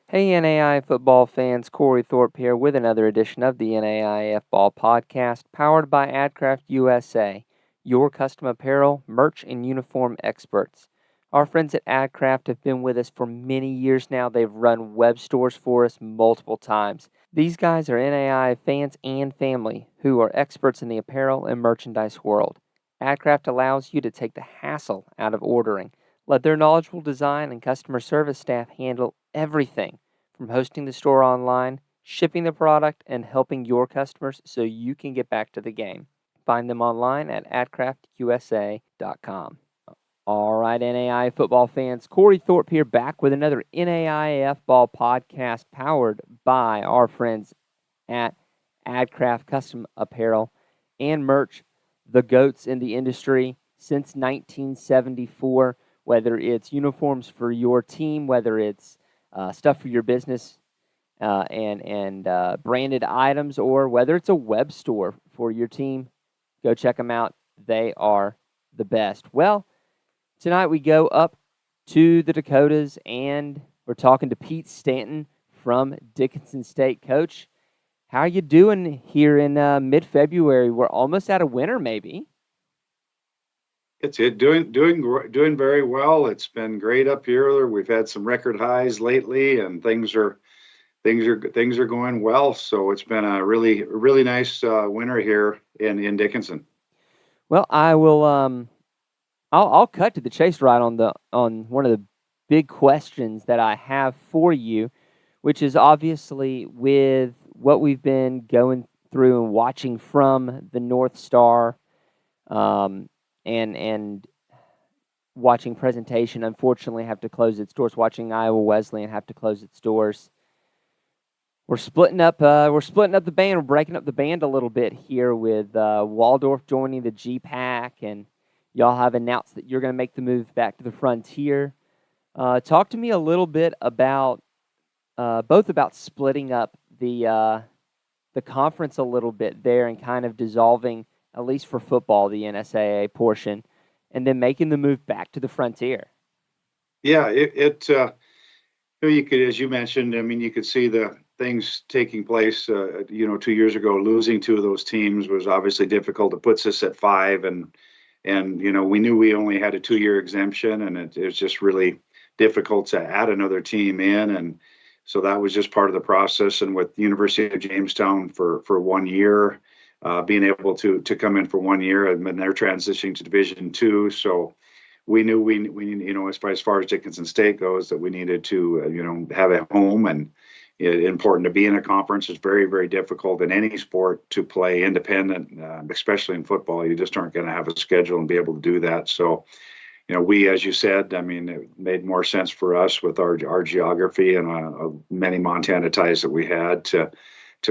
Hey NAI football fans, Corey Thorpe here with another edition of the NAIFBall Podcast, powered by AdCraft USA, your custom apparel, merch, and uniform experts. Our friends at AdCraft have been with us for many years now. They've run web stores for us multiple times. These guys are NAI fans and family who are experts in the apparel and merchandise world. AdCraft allows you to take the hassle out of ordering. Let their knowledgeable design and customer service staff handle everything from hosting the store online, shipping the product, and helping your customers so you can get back to the game. Find them online at adcraftusa.com. All right, NAI football fans, Corey Thorpe here back with another NAIF Ball Podcast powered by our friends at AdCraft Custom Apparel and Merch, the GOATs in the industry since 1974, whether it's uniforms for your team, whether it's stuff for your business and branded items, or whether it's a web store for your team, go check them out. They are the best. Well, tonight we go up to the Dakotas, and we're talking to Pete Stanton from Dickinson State. Coach, how are you doing here in mid-February? We're almost out of winter, maybe. It's doing very well. It's been great up here. We've had some record highs lately, and things are going well. So it's been a really nice winter here in Dickinson. Well, I will. I'll cut to the chase right on one of the big questions that I have for you, which is obviously with what we've been going through and watching from the North Star, and watching presentation unfortunately have to close its doors. Watching Iowa Wesleyan have to close its doors. We're splitting up. The band. We're breaking up the band a little bit here with Waldorf joining the GPAC, and y'all have announced that you're going to make the move back to the Frontier. Talk to me a little bit about both about splitting up the conference a little bit there and kind of dissolving, at least for football, the NSAA portion, and then making the move back to the Frontier. Yeah, you could, as you mentioned, I mean, you could see the things taking place. 2 years ago, losing two of those teams was obviously difficult. It puts us at five, and we knew we only had a 2-year exemption, and it was just really difficult to add another team in, and so that was just part of the process. And with the University of Jamestown for 1 year, being able to come in for 1 year, and then they're transitioning to Division II, so we knew as far as Dickinson State goes, that we needed to have a home, and important to be in a conference. It's very, very difficult in any sport to play independent, especially in football. You just aren't going to have a schedule and be able to do that. So, we, as you said, I mean, it made more sense for us with our geography and many Montana ties that we had to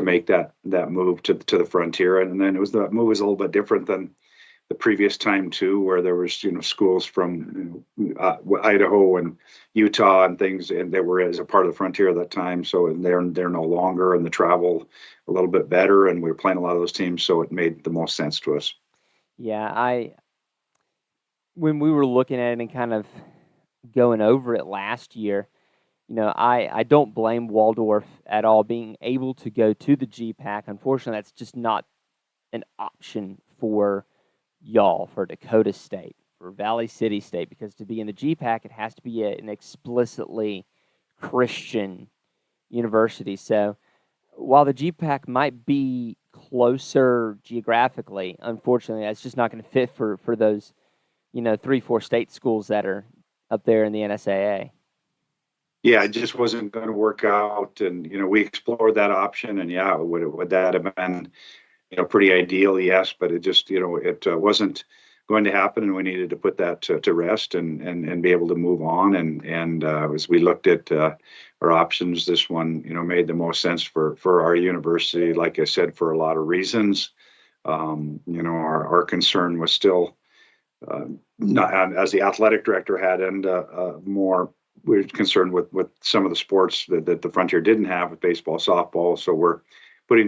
make that move to the Frontier. And then the move was a little bit different than the previous time too, where there was schools from Idaho and Utah and things, and they were as a part of the Frontier at that time. So they're no longer, and the travel a little bit better, and we were playing a lot of those teams, so it made the most sense to us. Yeah, when we were looking at it and kind of going over it last year, I don't blame Waldorf at all being able to go to the GPAC. Unfortunately, that's just not an option for y'all, for Dakota State, for Valley City State, because to be in the GPAC, it has to be an explicitly Christian university. So while the GPAC might be closer geographically, unfortunately, that's just not going to fit for those, 3-4 state schools that are up there in the NSAA. Yeah, it just wasn't going to work out, and we explored that option, and yeah, would that have been pretty ideal? Yes, but it just it wasn't going to happen, and we needed to put that to rest and be able to move on. And as we looked at our options, this one made the most sense for our university. Like I said, for a lot of reasons, our concern was still not, as the athletic director had, and more. We're concerned with some of the sports that the Frontier didn't have, with baseball, softball. So we're putting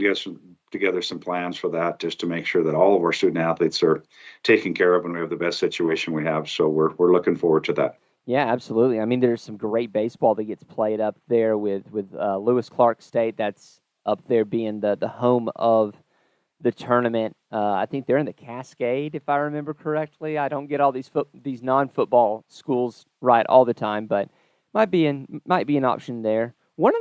together some plans for that, just to make sure that all of our student athletes are taken care of and we have the best situation we have. So we're looking forward to that. Yeah, absolutely. I mean, there's some great baseball that gets played up there with Lewis Clark State. That's up there being the home of the tournament. I think they're in the Cascade, if I remember correctly. I don't get all these non-football schools right all the time, but might be an option there.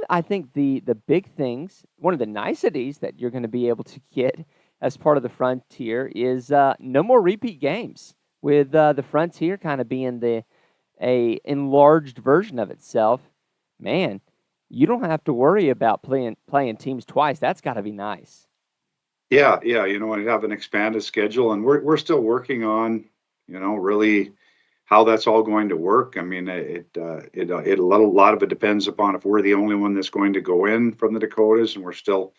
I think the big things, one of the niceties that you're going to be able to get as part of the Frontier is no more repeat games. With the Frontier kind of being a enlarged version of itself, man, you don't have to worry about playing teams twice. That's got to be nice. Yeah, yeah, I have an expanded schedule, and we're still working on, really how that's all going to work. I mean, a lot of it depends upon if we're the only one that's going to go in from the Dakotas, and we're still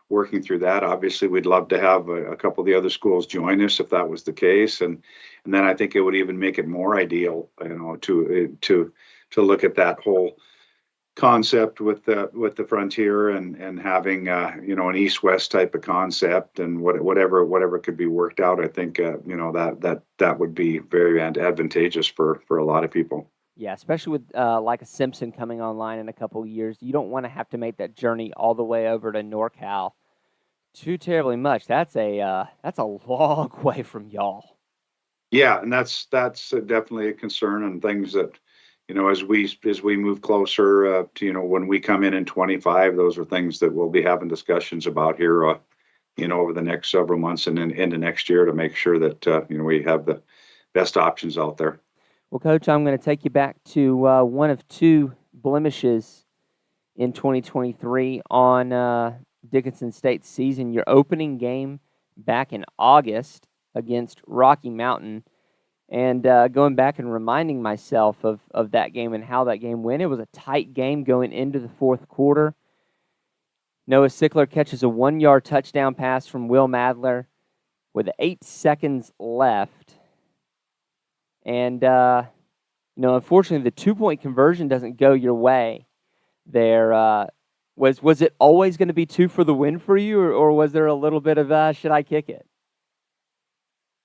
working through that. Obviously, we'd love to have a couple of the other schools join us if that was the case, and then I think it would even make it more ideal, to look at that whole concept with the Frontier and having an east-west type of concept, and whatever could be worked out. I think that would be very advantageous for a lot of people. Yeah, especially with like a Simpson coming online in a couple of years, you don't want to have to make that journey all the way over to NorCal too terribly much. That's a long way from y'all. Yeah, and that's definitely a concern, and things that, as we move closer to, when we come in 25, those are things that we'll be having discussions about here, over the next several months and then into next year, to make sure that we have the best options out there. Well, Coach, I'm going to take you back to one of two blemishes in 2023 on Dickinson State's season. Your opening game back in August against Rocky Mountain. And going back and reminding myself of that game and how that game went, it was a tight game going into the fourth quarter. Noah Sickler catches a 1-yard touchdown pass from Will Madler with 8 seconds left. And, unfortunately, the 2-point conversion doesn't go your way there. Was it always going to be 2 for the win for you, or was there a little bit of, should I kick it?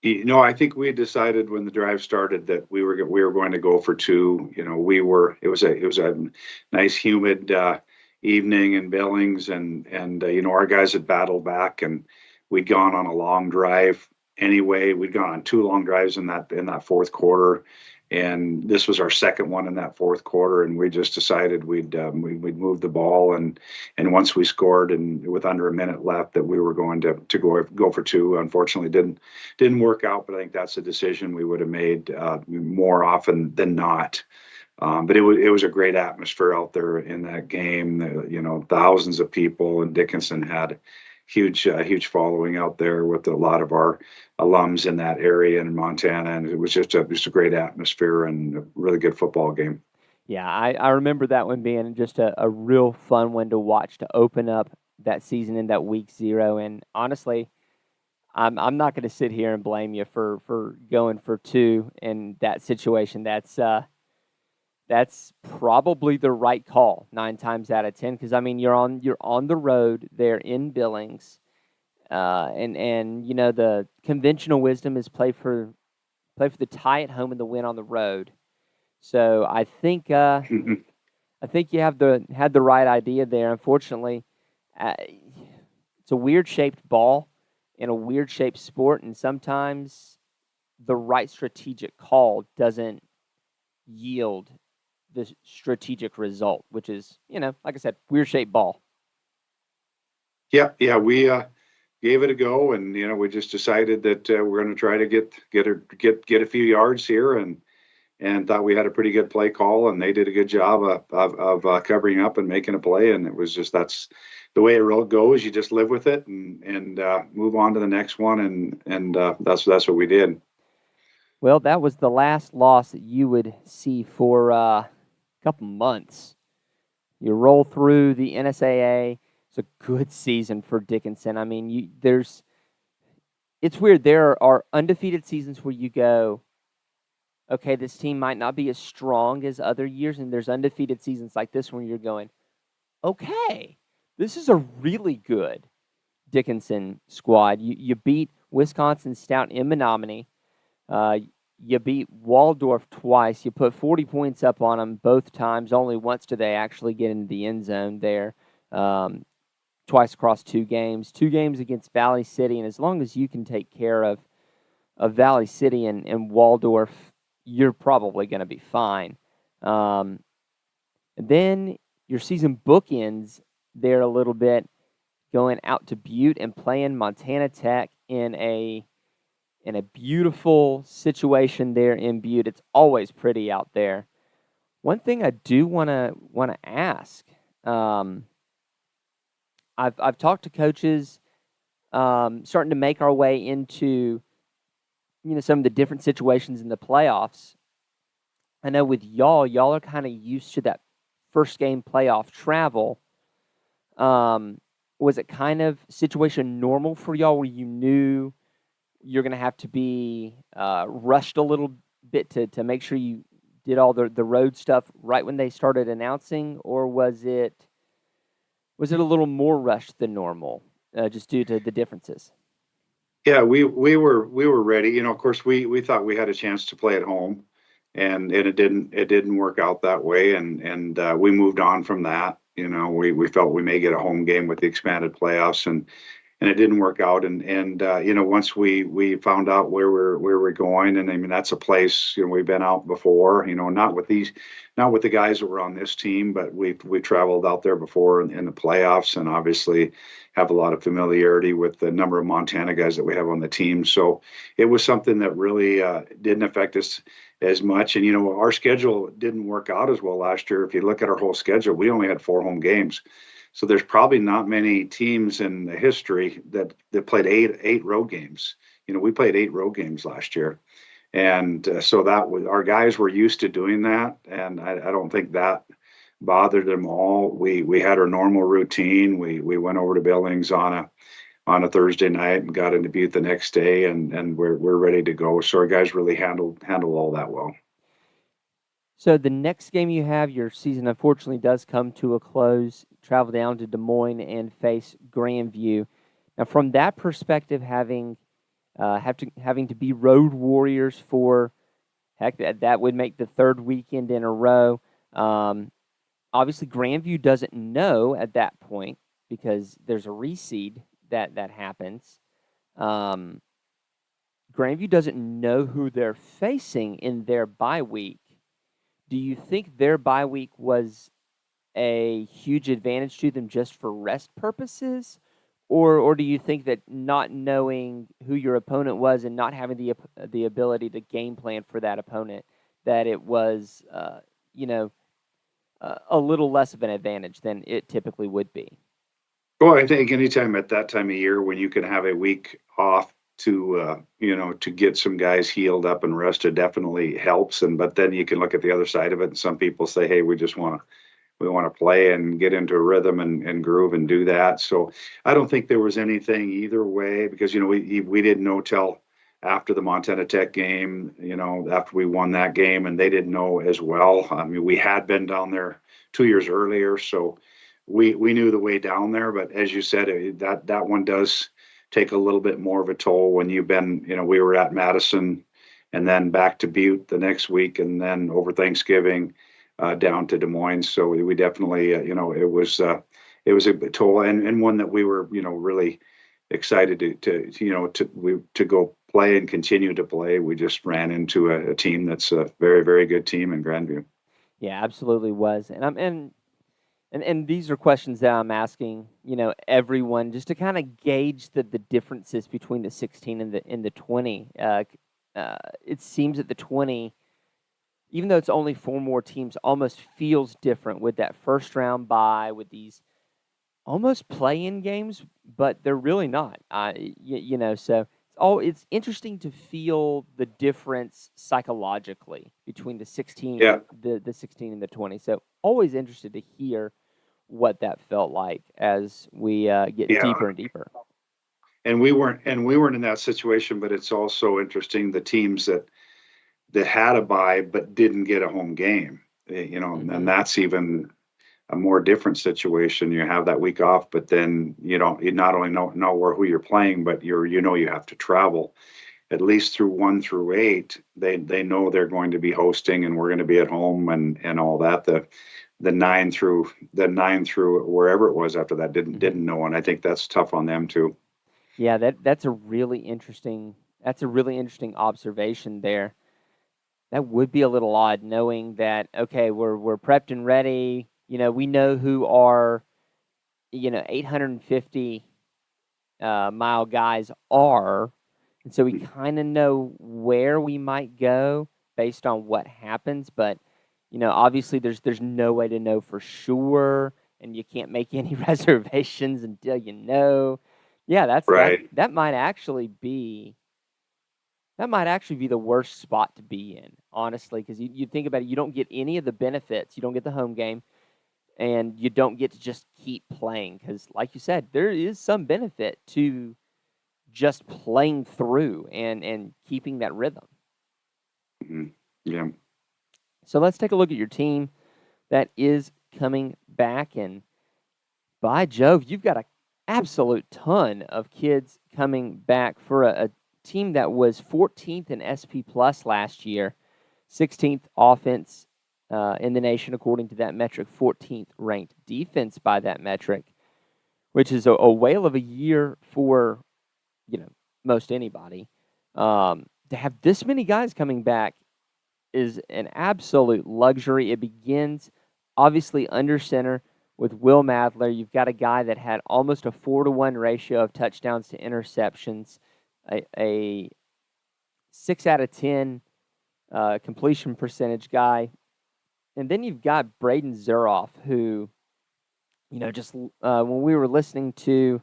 I think we had decided when the drive started that we were going to go for 2. It was a nice humid evening in Billings, and our guys had battled back, and we'd gone on a long drive anyway. We'd gone on 2 long drives in that fourth quarter, and this was our second one in that fourth quarter, and we just decided we'd move the ball, and once we scored and with under a minute left, that we were going to go for 2. Unfortunately, didn't work out, but I think that's a decision we would have made more often than not. But it was a great atmosphere out there in that game. Thousands of people, and Dickinson had huge following out there with a lot of our alums in that area in Montana, and it was just a great atmosphere and a really good football game. Yeah, I remember that one being just a real fun one to watch to open up that season in that week 0. And honestly, I'm not going to sit here and blame you for going for 2 in that situation. That's probably the right call 9 times out of 10, because I mean you're on the road there in Billings, and the conventional wisdom is play for the tie at home and the win on the road. So I think you had the right idea there. Unfortunately, it's a weird shaped ball in a weird shaped sport, and sometimes the right strategic call doesn't yield the strategic result, which is, like I said, weird shaped ball. Yeah, we gave it a go, and we just decided that we're going to try to get a few yards here, and thought we had a pretty good play call, and they did a good job of covering up and making a play, and it was just, that's the way it goes. You just live with it and move on to the next one, and that's what we did. Well, that was the last loss that you would see for a couple months. You roll through the NSAA. It's a good season for Dickinson. I mean, it's weird. There are undefeated seasons where you go, okay, this team might not be as strong as other years, and there's undefeated seasons like this one you're going, okay, this is a really good Dickinson squad. You beat Wisconsin Stout in Menominee. you beat Waldorf twice. You put 40 points up on them both times. Only once did they actually get into the end zone there. Twice across 2 games. 2 games against Valley City, and as long as you can take care of Valley City and Waldorf, you're probably going to be fine. And then your season bookends there a little bit, going out to Butte and playing Montana Tech in a beautiful situation there in Butte. It's always pretty out there. One thing I do want to ask, I've talked to coaches, starting to make our way into some of the different situations in the playoffs. I know with y'all are kind of used to that first game playoff travel. Was it kind of situation normal for y'all where you knew you're going to have to be rushed a little bit to make sure you did all the road stuff right when they started announcing, or was it a little more rushed than normal, just due to the differences? Yeah, we were ready. Of course, we thought we had a chance to play at home, and it didn't work out that way, and we moved on from that. We felt we may get a home game with the expanded playoffs, and it didn't work out. And once we found out where we're going, and I mean that's a place we've been out before. Not with the guys that were on this team, but we traveled out there before in the playoffs, and obviously have a lot of familiarity with the number of Montana guys that we have on the team. So it was something that really didn't affect us as much. And our schedule didn't work out as well last year. If you look at our whole schedule, we only had 4 home games. So there's probably not many teams in the history that played eight road games. We played 8 road games last year, and so that was, our guys were used to doing that, and I don't think that bothered them all. We had our normal routine. We went over to Billings on a Thursday night and got into Butte the next day, and we're ready to go. So our guys really handled all that well. So the next game you have, your season unfortunately does come to a close. Travel down to Des Moines and face Grandview. Now, from that perspective, having to be road warriors for, heck, that would make the 3rd weekend in a row. Obviously, Grandview doesn't know at that point because there's a reseed that happens. Grandview doesn't know who they're facing in their bye week. Do you think their bye week was a huge advantage to them just for rest purposes? Or do you think that not knowing who your opponent was and not having the ability to game plan for that opponent, that it was a little less of an advantage than it typically would be? Well, I think anytime at that time of year when you can have a week off to get some guys healed up and rested definitely helps. But then you can look at the other side of it, and some people say, hey, we want to play and get into a rhythm and groove and do that. So I don't think there was anything either way, because we didn't know till after the Montana Tech game, after we won that game, and they didn't know as well. I mean, we had been down there 2 years earlier, so we knew the way down there. But as you said, that one does take a little bit more of a toll when you've been, we were at Madison and then back to Butte the next week, and then over Thanksgiving down to Des Moines. So we definitely, it was a toll, and one that we were, really excited to go play and continue to play. We just ran into a team that's a very, very good team in Grandview. Yeah, absolutely was. And these are questions that I'm asking, everyone, just to kind of gauge the differences between the 16 and the 20. It seems that the 20, even though it's only 4 more teams, almost feels different with that first round bye, with these almost play-in games, but they're really not. So it's interesting to feel the difference psychologically between the 16, Yeah. the 16 and the 20. So always interested to hear what that felt like as we get deeper and deeper. And we weren't in that situation, but it's also interesting the teams that had a bye but didn't get a home game, Mm-hmm. and that's even a more different situation. You have that week off, but then you not only know who you're playing, but you have to travel. at least through 1 through 8, they know they're going to be hosting and we're going to be at home and all that. The 9 through wherever it was after that didn't know, and I think that's tough on them too. Yeah, that's a really interesting observation there. That would be a little odd, knowing that, okay, we're prepped and ready. We know who our 850 mile guys are, and so we kind of know where we might go based on what happens. But obviously there's no way to know for sure, and you can't make any reservations until you know. Yeah, Right. that might actually be the worst spot to be in, honestly, because you think about it, you don't get any of the benefits. You don't get the home game, and you don't get to just keep playing because, like you said, there is some benefit to just playing through and keeping that rhythm. Mm-hmm. Yeah. So let's take a look at your team that is coming back, and by Jove, you've got an absolute ton of kids coming back for a team that was 14th in SP Plus last year, 16th offense in the nation according to that metric, 14th ranked defense by that metric, which is a whale of a year for most anybody. To have this many guys coming back is an absolute luxury. It begins obviously under center with Will Madler. You've got a guy that had almost a 4-to-1 ratio of touchdowns to interceptions, a 6 out of 10 completion percentage guy. And then you've got Braden Zuroff, who, just when we were listening to,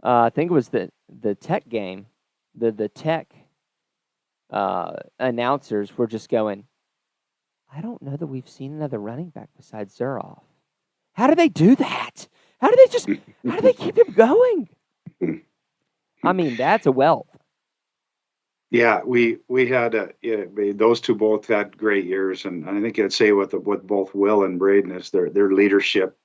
I think it was the Tech game, the Tech announcers were just going, I don't know that we've seen another running back besides Zuroff. How do they do that? How do they keep him going? I mean, that's a wealth. Yeah, we had those two both had great years, and I think I'd say with both Will and Braden is their leadership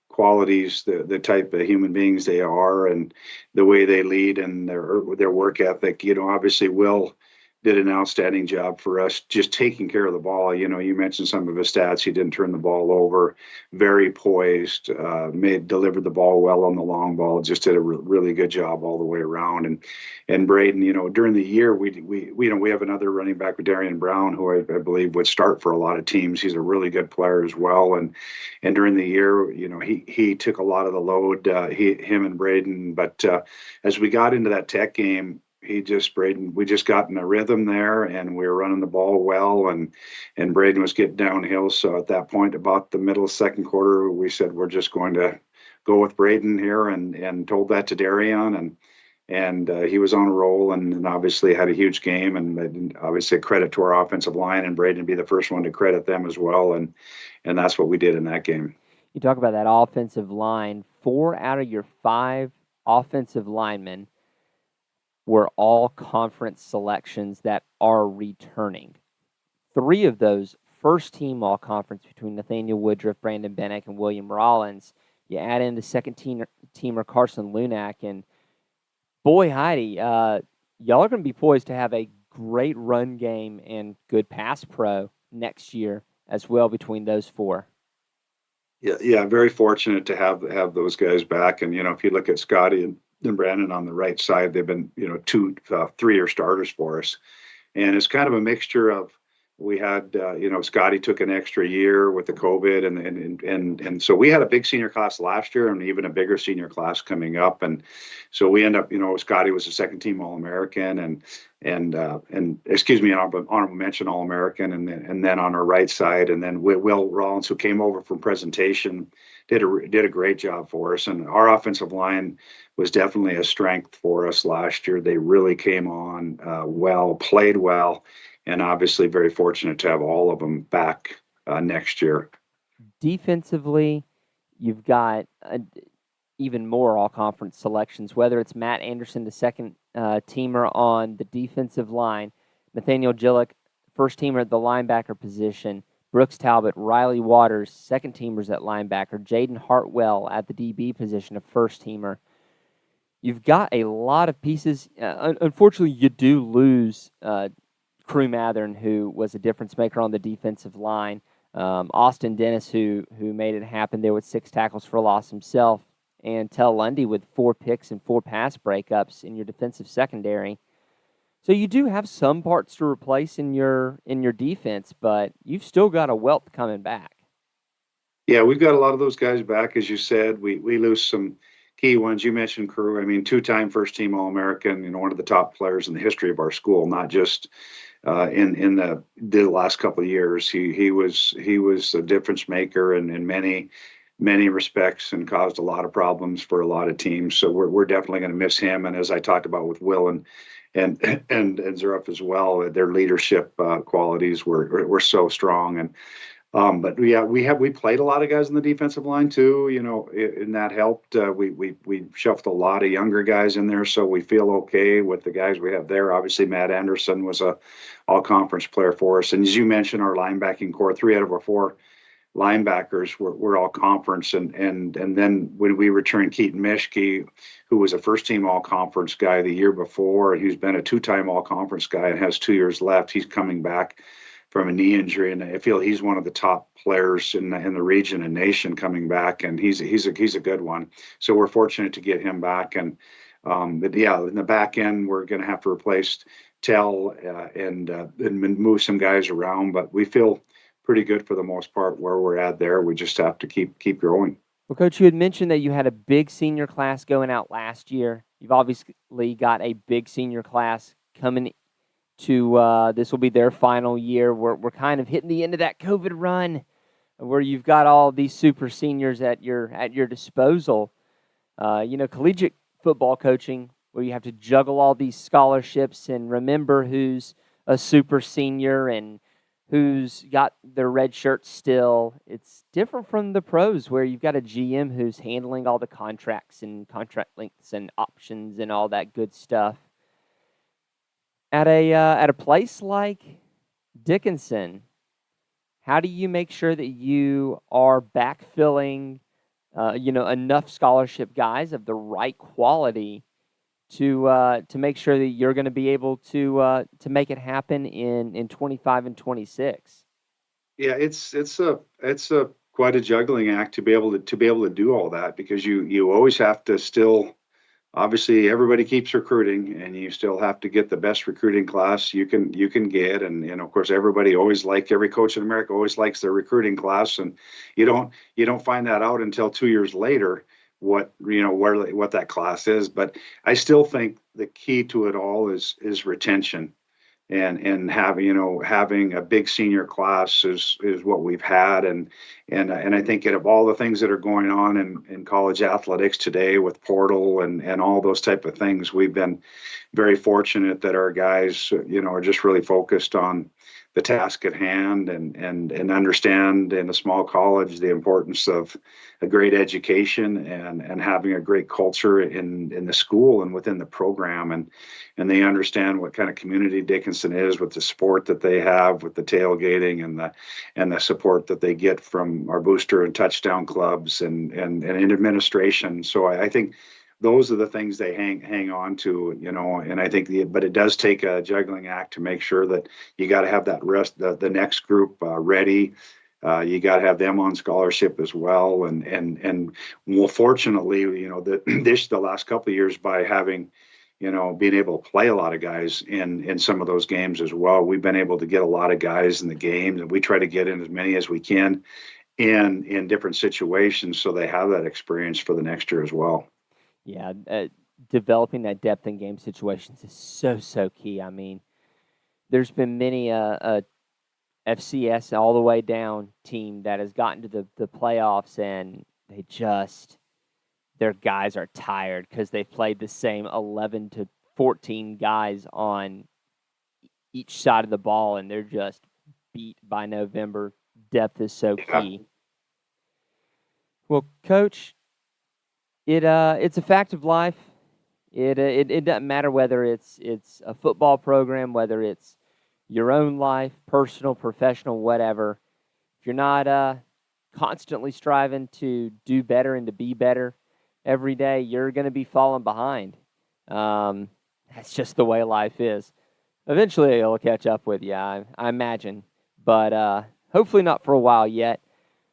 qualities, the type of human beings they are, and the way they lead and their work ethic. Obviously Will did an outstanding job for us just taking care of the ball. You mentioned some of his stats. He didn't turn the ball over, very poised, delivered the ball well on the long ball, just did a really good job all the way around. And Braden, during the year, we have another running back with Darian Brown, who I believe would start for a lot of teams. He's a really good player as well. And during the year, he took a lot of the load, him and Braden. But as we got into that Tech game, we just got in a rhythm there, and we were running the ball well, and Braden was getting downhill. So at that point, about the middle of second quarter, we said we're just going to go with Braden here, and told that to Darian, and he was on a roll, and obviously had a huge game, and obviously a credit to our offensive line, and Braden be the first one to credit them as well, and that's what we did in that game. You talk about that offensive line. 4 out of your 5 offensive linemen were all conference selections that are returning. 3 of those first-team all-conference between Nathaniel Woodruff, Brandon Bennick, and William Rollins. You add in the second-teamer Carson Lunak, and boy, Heidi, y'all are going to be poised to have a great run game and good pass pro next year as well between those 4. Yeah, very fortunate to have those guys back. And if you look at Scotty and Brandon on the right side, they've been 2 3-year starters for us, and it's kind of a mixture of, we had Scotty took an extra year with the COVID, and so we had a big senior class last year and even a bigger senior class coming up, and so we end up, Scotty was a second team All-American and excuse me, honorable mention All-American, and then on our right side, and then Will Rollins, who came over from presentation, did a great job for us, and our offensive line was definitely a strength for us last year. They really came on well, played well, and obviously very fortunate to have all of them back next year. Defensively, you've got even more all-conference selections, whether it's Matt Anderson, the second teamer on the defensive line, Nathaniel Gillick, first teamer at the linebacker position, Brooks Talbot, Riley Waters, second teamers at linebacker, Jaden Hartwell at the DB position, a first teamer. you've got a lot of pieces. Unfortunately, you do lose Crew Mathern, who was a difference maker on the defensive line. Austin Dennis, who made it happen there with 6 tackles for loss himself, and Tell Lundy with 4 picks and 4 pass breakups in your defensive secondary. So you do have some parts to replace in your defense, but you've still got a wealth coming back. Yeah, we've got a lot of those guys back, as you said. We lose some key ones. You mentioned Crew. I mean, 2-time first team All-American, one of the top players in the history of our school, not just in the last couple of years. He was a difference maker in many respects and caused a lot of problems for a lot of teams. So we're definitely going to miss him. And as I talked about with Will and Zuruf as well, their leadership qualities were so strong. But yeah, we played a lot of guys in the defensive line too, and that helped. We shoved a lot of younger guys in there, so we feel okay with the guys we have there. Obviously, Matt Anderson was a all-conference player for us, and as you mentioned, our linebacking core, 3 out of our 4 linebackers were all conference, and then when we returned Keaton Mischke, who was a first-team all-conference guy the year before, and who's been a 2-time all-conference guy and has 2 years left, he's coming back from a knee injury, and I feel he's one of the top players in the region and nation coming back, and he's a good one. So we're fortunate to get him back, and but yeah, in the back end we're going to have to replace Tell and move some guys around, but we feel pretty good for the most part where we're at there. We just have to keep growing. Well, Coach, you had mentioned that you had a big senior class going out last year. You've obviously got a big senior class coming to this will be their final year. We're kind of hitting the end of that COVID run where you've got all these super seniors at your disposal. Collegiate football coaching where you have to juggle all these scholarships and remember who's a super senior and who's got their red shirt still. It's different from the pros where you've got a GM who's handling all the contracts and contract lengths and options and all that good stuff. At a place like Dickinson, how do you make sure that you are backfilling, enough scholarship guys of the right quality to make sure that you're going to be able to make it happen in 25 and 26? Yeah, it's a quite a juggling act to be able to do all that, because you always have to still. Obviously, everybody keeps recruiting, and you still have to get the best recruiting class you can get. And of course, every coach in America always likes their recruiting class, and you don't find that out until 2 years later what that class is. But I still think the key to it all is retention. And having a big senior class is what we've had, and I think of all the things that are going on in college athletics today with portal and all those type of things, we've been very fortunate that our guys are just really focused on the task at hand and understand in a small college the importance of a great education and having a great culture in the school and within the program, and they understand what kind of community Dickinson is with the support that they have with the tailgating and the support that they get from our booster and touchdown clubs and in administration. So I think those are the things they hang on to, and I think but it does take a juggling act to make sure that you got to have that the next group ready. You got to have them on scholarship as well, and well, fortunately, the last couple of years, by having being able to play a lot of guys in some of those games as well, we've been able to get a lot of guys in the games, and we try to get in as many as we can in different situations so they have that experience for the next year as well. Yeah, developing that depth in game situations is so key. I mean, there's been many a FCS all the way down team that has gotten to the playoffs, and their guys are tired because they've played the same 11 to 14 guys on each side of the ball, and they're just beat by November. Depth is so key. Well, Coach, it's a fact of life. It doesn't matter whether it's a football program, whether it's your own life, personal, professional, whatever. If you're not constantly striving to do better and to be better, every day, you're going to be falling behind. That's just the way life is. Eventually, it'll catch up with you, I imagine, but hopefully not for a while yet.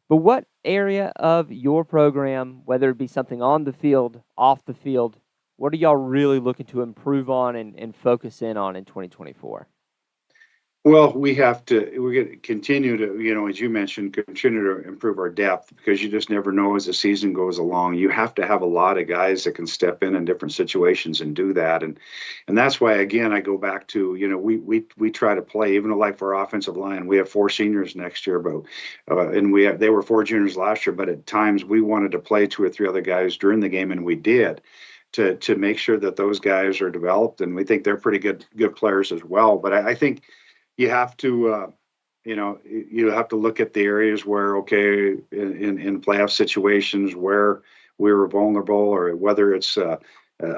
But what area of your program, whether it be something on the field, off the field, what are y'all really looking to improve on and focus in on in 2024? Well, we're going to continue to, as you mentioned, continue to improve our depth, because you just never know as the season goes along. You have to have a lot of guys that can step in different situations and do that. And that's why, again, I go back to, we try to play, even though like for our offensive line, we have 4 seniors next year, but they were 4 juniors last year, but at times we wanted to play 2 or 3 other guys during the game, and we did. To make sure that those guys are developed, and we think they're pretty good players as well. But I think you have to, you have to look at the areas where, okay, in playoff situations where we were vulnerable, or whether it's a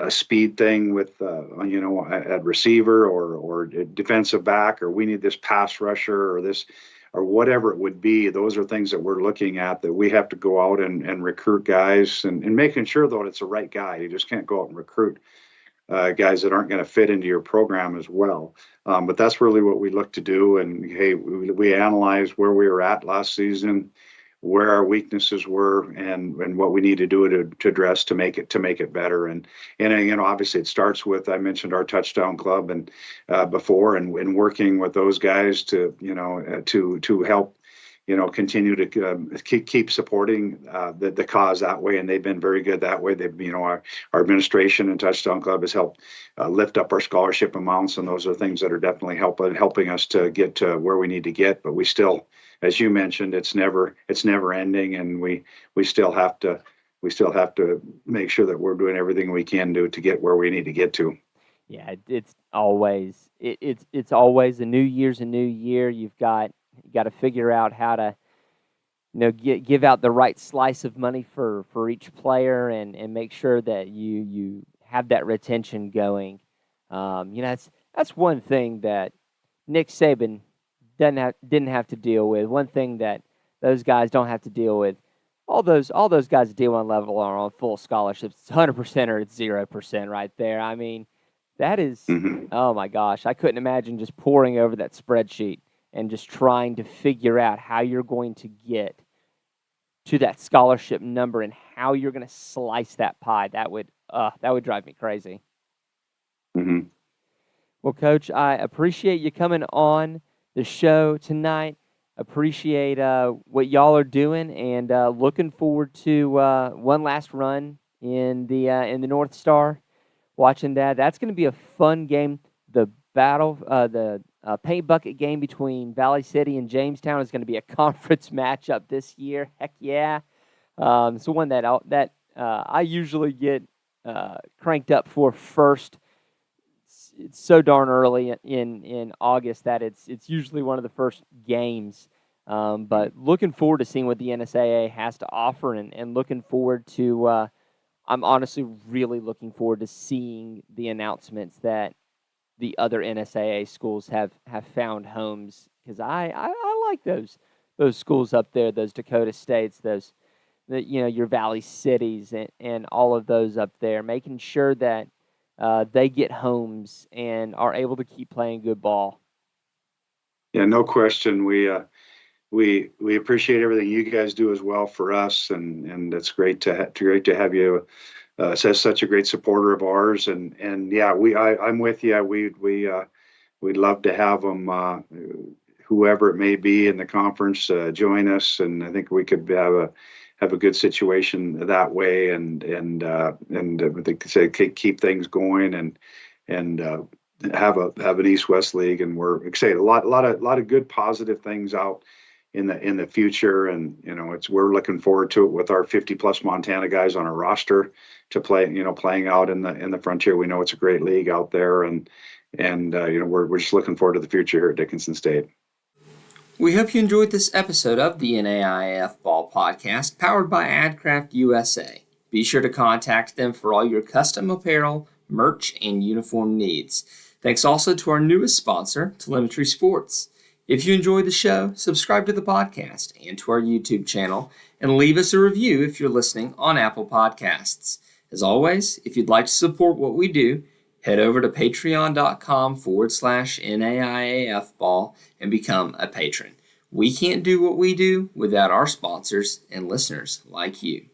speed thing with, at receiver or defensive back, or we need this pass rusher or this, or whatever it would be. Those are things that we're looking at, that we have to go out and recruit guys, and making sure, though, it's the right guy. You just can't go out and recruit guys that aren't going to fit into your program as well. But that's really what we look to do. And hey, we analyze where we were at last season, where our weaknesses were, and what we need to do to address to make it better. And obviously it starts with, I mentioned our touchdown club and before, and working with those guys to help continue to keep supporting the cause that way. And they've been very good that way. They've, our administration and Touchdown Club has helped lift up our scholarship amounts. And those are things that are definitely helping us to get to where we need to get. But we still, as you mentioned, it's never ending. And we still have to make sure that we're doing everything we can do to get where we need to get to. Yeah, it's always a new year's a new year. You got to figure out how to, give out the right slice of money for each player, and make sure that you have that retention going. That's one thing that Nick Saban didn't have to deal with. One thing that those guys don't have to deal with. All those guys at D1 level are on full scholarships. It's 100% or it's 0% right there. I mean, that is, Oh my gosh, I couldn't imagine just poring over that spreadsheet and just trying to figure out how you're going to get to that scholarship number and how you're going to slice that pie. That would drive me crazy. Mm-hmm. Well, Coach, I appreciate you coming on the show tonight. Appreciate what y'all are doing, and looking forward to one last run in the North Star. Watching that. That's going to be a fun game. The paint bucket game between Valley City and Jamestown is going to be a conference matchup this year. Heck yeah. So one that I usually get cranked up for first. It's so darn early in August that it's usually one of the first games. But looking forward to seeing what the NSAA has to offer, and looking forward to I'm honestly really looking forward to seeing the announcements that the other NSAA schools have found homes, because I like those schools up there, those Dakota States, your Valley Cities and all of those up there, making sure that they get homes and are able to keep playing good ball. Yeah, no question. We appreciate everything you guys do as well for us, and it's great to have you as such a great supporter of ours. And yeah, I'm with you. We'd love to have them, whoever it may be in the conference, join us, and I think we could have a good situation that way, and keep things going, and have an East-West league. And we're excited. A lot of good positive things out in the future, and we're looking forward to it with our 50+ Montana guys on our roster to play, playing out in the Frontier. We know it's a great league out there, and we're just looking forward to the future here at Dickinson State. We hope you enjoyed this episode of the NAIAFBALL Podcast, powered by AdCraft USA. Be sure to contact them for all your custom apparel, merch, and uniform needs. Thanks also to our newest sponsor, Telemetry Sports. If you enjoyed the show, subscribe to the podcast and to our YouTube channel, and leave us a review if you're listening on Apple Podcasts. As always, if you'd like to support what we do, head over to patreon.com/NAIAFBall and become a patron. We can't do what we do without our sponsors and listeners like you.